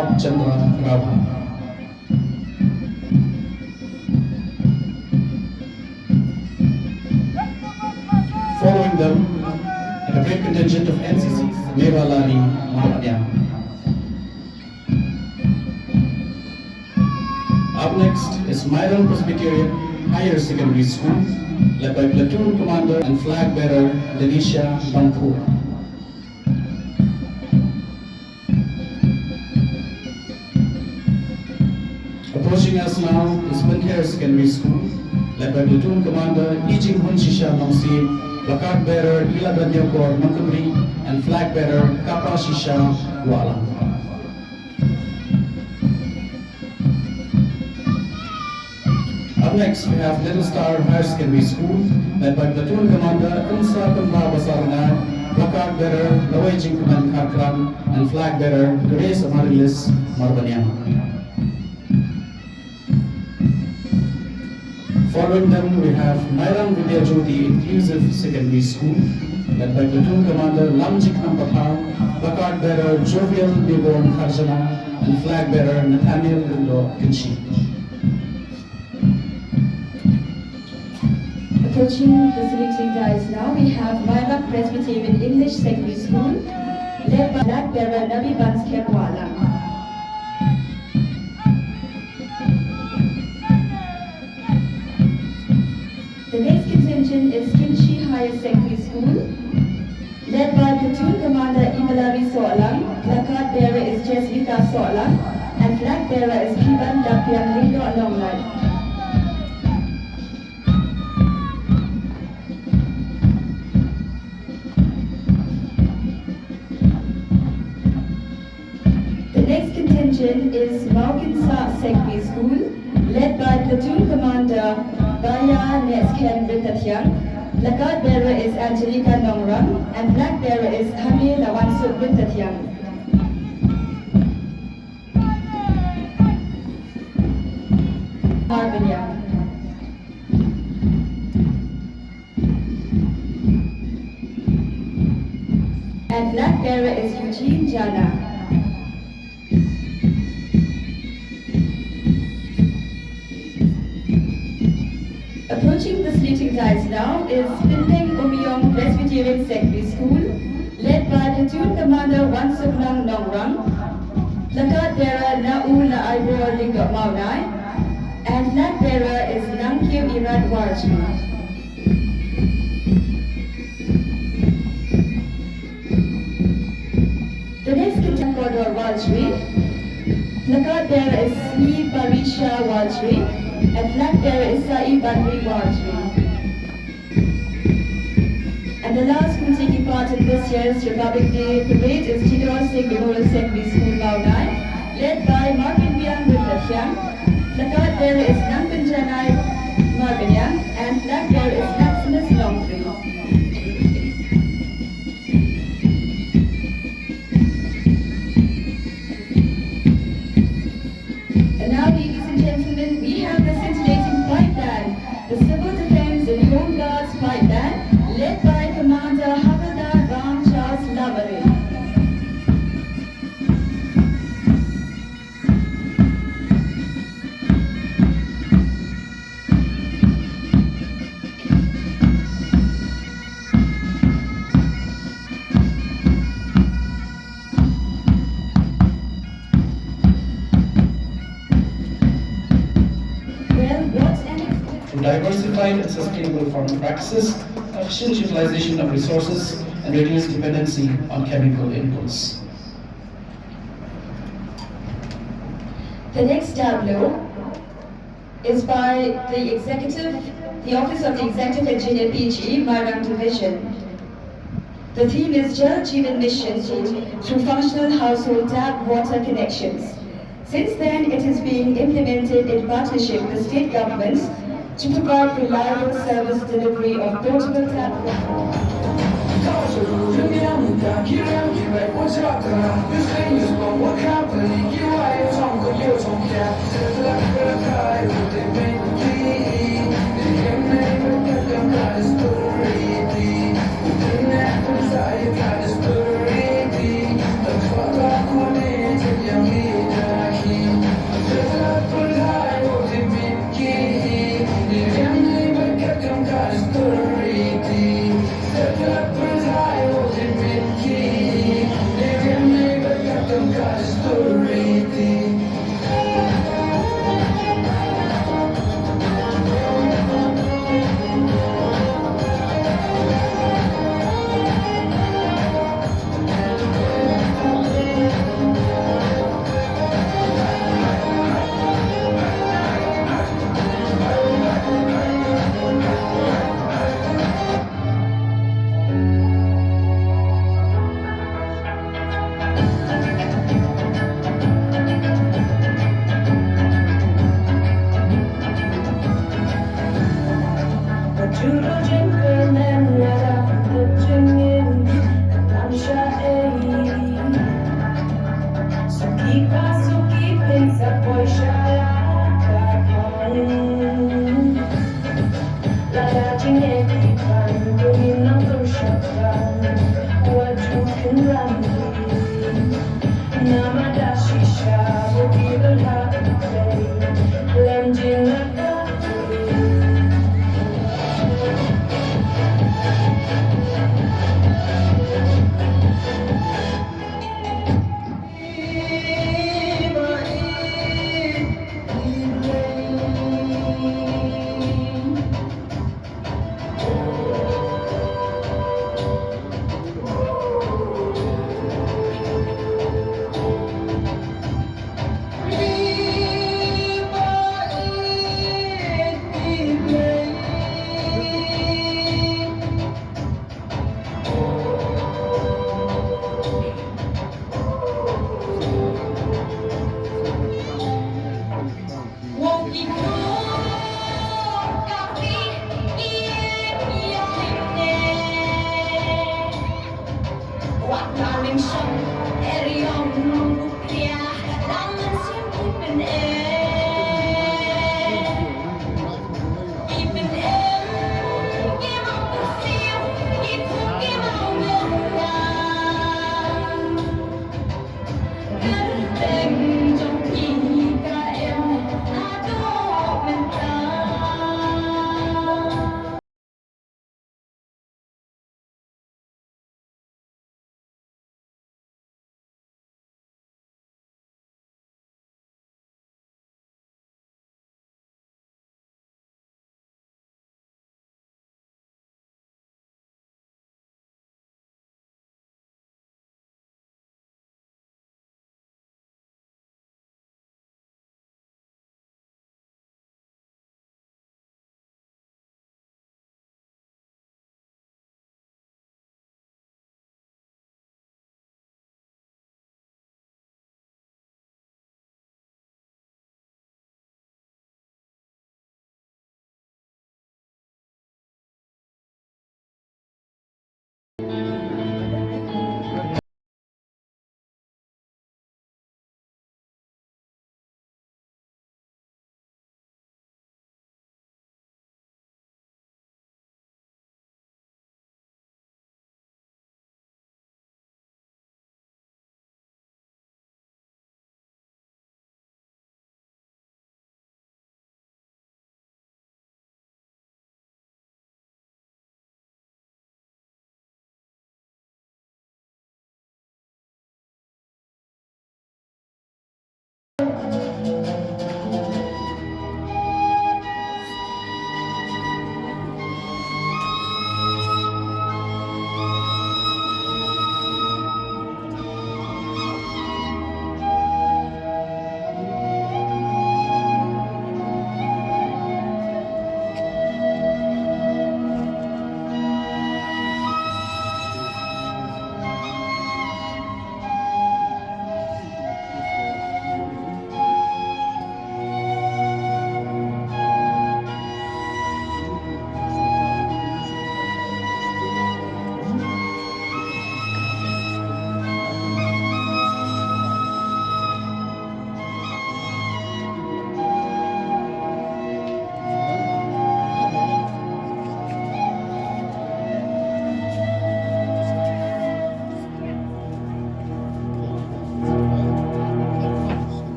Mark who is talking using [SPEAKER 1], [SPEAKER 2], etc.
[SPEAKER 1] Pratap Chandra Rabha. Following them, and a great contingent of NCCs, Mevalari Mairang. Up next is Mairang Presbyterian Higher Secondary School, led by Platoon Commander and Flag Bearer Denisha Bangpur. Approaching us now is Higher Secondary School, led by Platoon Commander Ijing Hun Shisha Mangsi, Placard Bearer Ila Danyokor Mankabri, and Flag Bearer Kapa Shisha Wala. Up next, we have Little Star Higher Secondary School, led by Platoon Commander Insa Kumba Basarana, Placard Bearer Lawai Jingkuman Karkram, and Flag Bearer Grace Amarilis Marbanyama. Following them, we have Mairang Vidya Jyoti Inclusive Secondary School, led by Platoon Commander Lamjik Nampapar, Placard Bearer Jovial Newborn Kharjana, and Flag Bearer Nathaniel Lindo Kinchi.
[SPEAKER 2] Approaching the saluting dice now, we have Mairang Presbyterian English Secondary School, led by Flag Bearer Nabi Banskepwala. The next contingent is Kinchi Higher Secondary School, led by Platoon Commander Imalari Soalang, Placard Bearer is Jesvika Soalang, and Flag Bearer is Piban Dapiang Lindo Alonglai. The next contingent is Maukinsa Secondary School, led by Platoon Commander Baya Nesken Rintathyang. Placard Bearer is Angelica Nongrang, and Flag Bearer is Hami Lawansuk Rintathyang. Marbanyang. And Flag Bearer is Eugene Jana. Approaching the saluting dice now is Pinteng Umiyong Presbyterian Secondary School, led by Platoon Commander Wansuknang Nongrang, Placard Bearer Nau Laibor Linggo Maunai, and Flag Bearer is Nangkyu Irad Warchi. The next contingent corridor Walchri, Placard Bearer is Sri Parisha Walchri, and Flag Bearer is Sai Bandri Warchri. And the last one taking part in this year's Republic Day parade is Tidor Singh Memorial Secondary School, Maunai, led by Marvin Biang Rintathyang. Placard Bearer is Nangpin Janai Marbanyang, and Flag Bearer is Maximus Longtree. And now, ladies and gentlemen, we have the scintillating fight band, the Civil Defense and Home Guards fight band, led by Commander Havildar Ram Charles Lavare.
[SPEAKER 1] Through diversified and sustainable farming practices, efficient utilization of resources, and reduced dependency on chemical inputs.
[SPEAKER 2] The next tableau is by the Office of the Executive Engineer PGE, Mairang Division. The theme is Jal Jeevan Mission through functional household tap water connections. Since then, it is being implemented in partnership with state governments to provide reliable service delivery of potable tap water.
[SPEAKER 3] Young